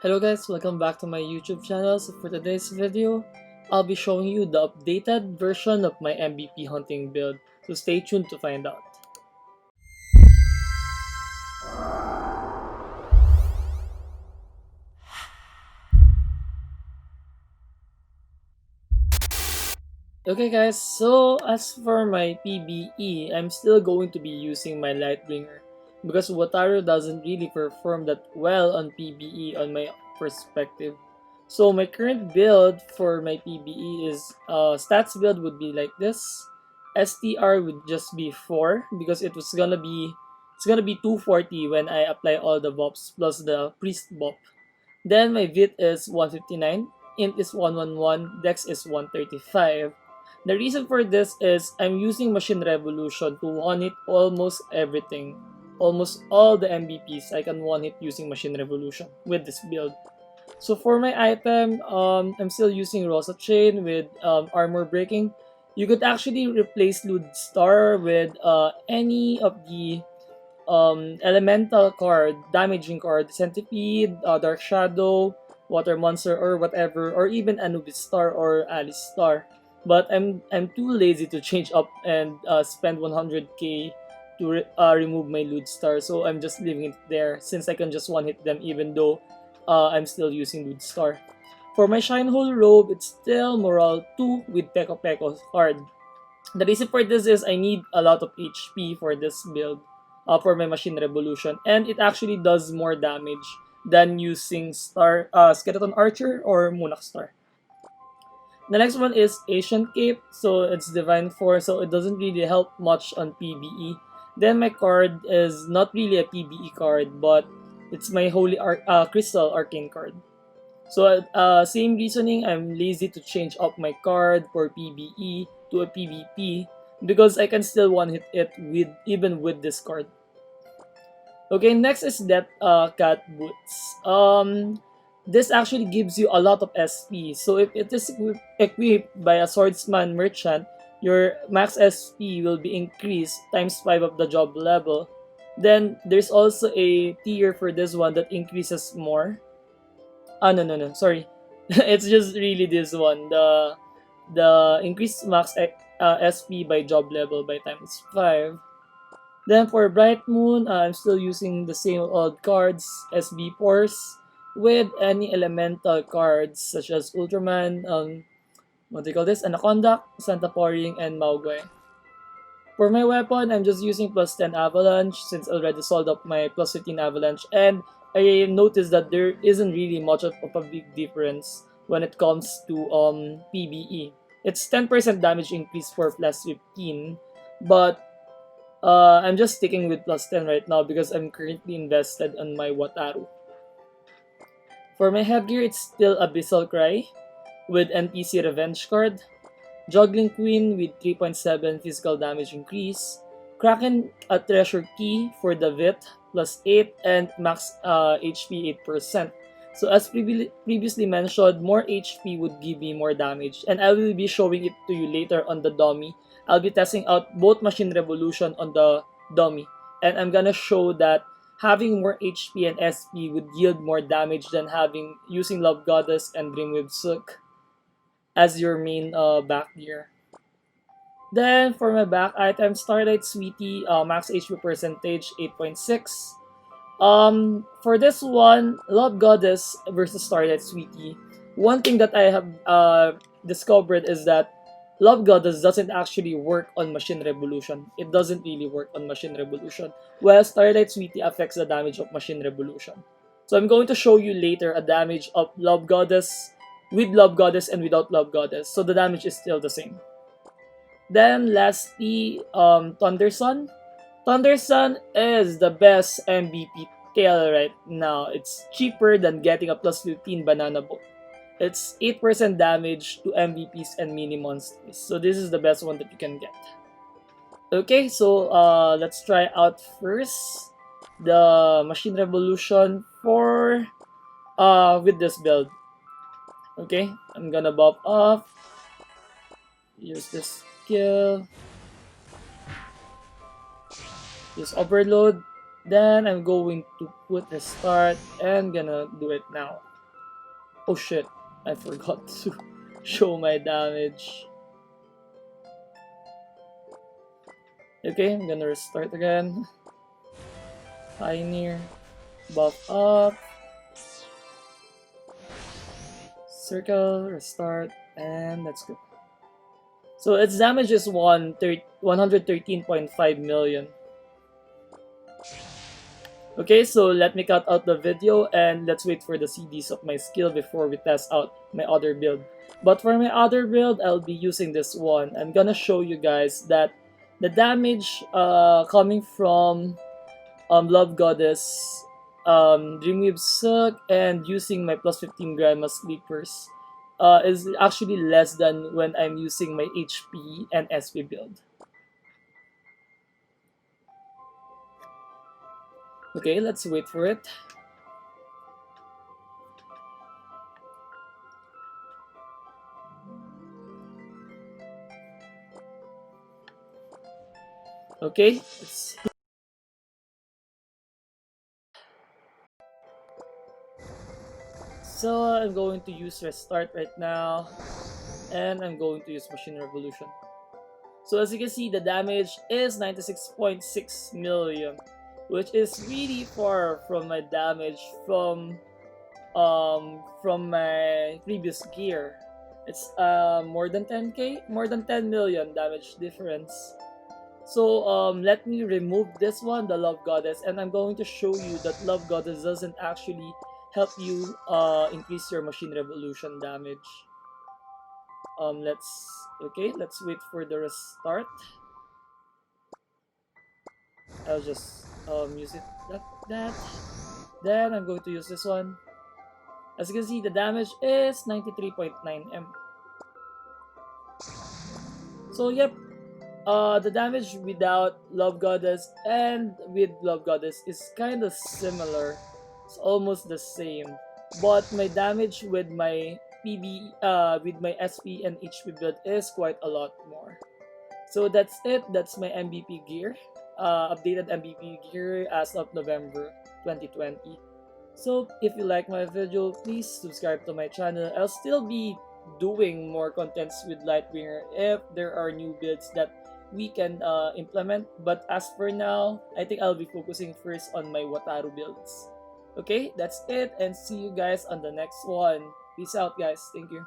Hello guys, welcome back to my YouTube channel. So for today's video, I'll be showing you the updated version of my MVP hunting build. So stay tuned to find out. Okay guys, so as for my PBE, I'm still going to be using my Lightbringer because Wataru doesn't really perform that well on PBE on my perspective. So my current build for my PBE is stats build would be like this. STR would just be 4 because it's gonna be 240 when I apply all the buffs plus the priest buff. Then my VIT is 159, int is 111, dex is 135. The reason for this is I'm using Machine Revolution to one-hit almost everything. Almost all the MVPs I can one-hit using Machine Revolution with this build. So for my item, I'm still using Rosa Chain with Armor Breaking. You could actually replace Lud Star with any of the elemental card, damaging card, Centipede, Dark Shadow, Water Monster, or whatever, or even Anubis Star or Alice Star. But I'm too lazy to change up and spend 100k to remove my Lud Star, so I'm just leaving it there since I can just one hit them even though I'm still using Lud Star. For my Shine Hole Robe, it's still Morale 2 with Peko Peko card. The reason for this is I need a lot of HP for this build for my Machine Revolution, and it actually does more damage than using Skeleton Archer or Monarch Star. The next one is Ancient Cape, so it's Divine Force, so it doesn't really help much on PBE. Then my card is not really a PBE card, but it's my Crystal Arcane card. So same reasoning, I'm lazy to change up my card for PBE to a PvP because I can still one hit it even with this card. Okay, next is that Cat Boots. This actually gives you a lot of SP. So if it is equipped by a swordsman merchant, your max SP will be increased times 5 of the job level. Then there's also a tier for this one that increases more. No, sorry. It's just really this one. The increased max SP by job level by times 5. Then for Bright Moon, I'm still using the same old cards, SB Force, with any elemental cards such as Ultraman, what do you call this? Anaconda, Santa Poring, and Maugoy. For my weapon, I'm just using plus 10 Avalanche since I already sold up my plus 15 Avalanche, and I noticed that there isn't really much of a big difference when it comes to PBE. It's 10% damage increase for plus 15, but I'm just sticking with plus 10 right now because I'm currently invested on my Wataru. For my headgear, it's still Abyssal Cry with NPC Revenge card, Juggling Queen with 3.7 physical damage increase, Kraken a Treasure Key for the VIT plus 8 and max HP 8%. So as previously mentioned, more HP would give me more damage, and I will be showing it to you later on the dummy. I'll be testing out both Machine Revolution on the dummy, and I'm gonna show that having more HP and SP would yield more damage than using Love Goddess and Dreamwave Sook as your main back gear. Then for my back item, Starlight Sweetie, max HP percentage 8.6. For this one, Love Goddess versus Starlight Sweetie. One thing that I have discovered is that Love Goddess doesn't actually work on Machine Revolution. It doesn't really work on Machine Revolution. While Starlight Sweetie affects the damage of Machine Revolution. So I'm going to show you later a damage of Love Goddess with Love Goddess and without Love Goddess. So the damage is still the same. Then lastly, Thunder Sun. Thunder Sun is the best MVP tail right now. It's cheaper than getting a plus 15 banana boat. It's 8% damage to MVPs and mini monsters. So this is the best one that you can get. Okay, so let's try out first the Machine Revolution for with this build. Okay, I'm gonna buff off. Use this skill. Use overload. Then I'm going to put restart and gonna do it now. Oh shit, I forgot to show my damage. Okay, I'm gonna restart again. Pioneer, buff up, circle, restart, and let's go. So its damage is 113.5 million. Okay, so let me cut out the video and let's wait for the CDs of my skill before we test out my other build. But for my other build, I'll be using this one. I'm gonna show you guys that the damage coming from Love Goddess, Dreamweave Silk, and using my plus 15 Grandma Sleepers is actually less than when I'm using my HP and SP build. Okay, let's wait for it. Okay, so I'm going to use Restart right now, and I'm going to use Machine Revolution. So as you can see, the damage is 96.6 million, which is really far from my damage from my previous gear. It's more than 10k, more than 10 million damage difference. So let me remove this one, the Love Goddess, and I'm going to show you that Love Goddess doesn't actually help you increase your Machine Revolution damage. Let's wait for the restart. I'll just use it like that. Then I'm going to use this one. As you can see, the damage is 93.9 M. So yep, the damage without Love Goddess and with Love Goddess is kind of similar. It's almost the same. But my damage with my with my SP and HP build is quite a lot more. So that's it. That's my MVP gear. Updated MVP gear as of November 2020. So if you like my video, please subscribe to my channel. I'll still be doing more contents with Lightbringer if there are new builds that we can implement. But as for now, I think I'll be focusing first on my Wataru builds. Okay, that's it, and see you guys on the next one. Peace out, guys. Thank you.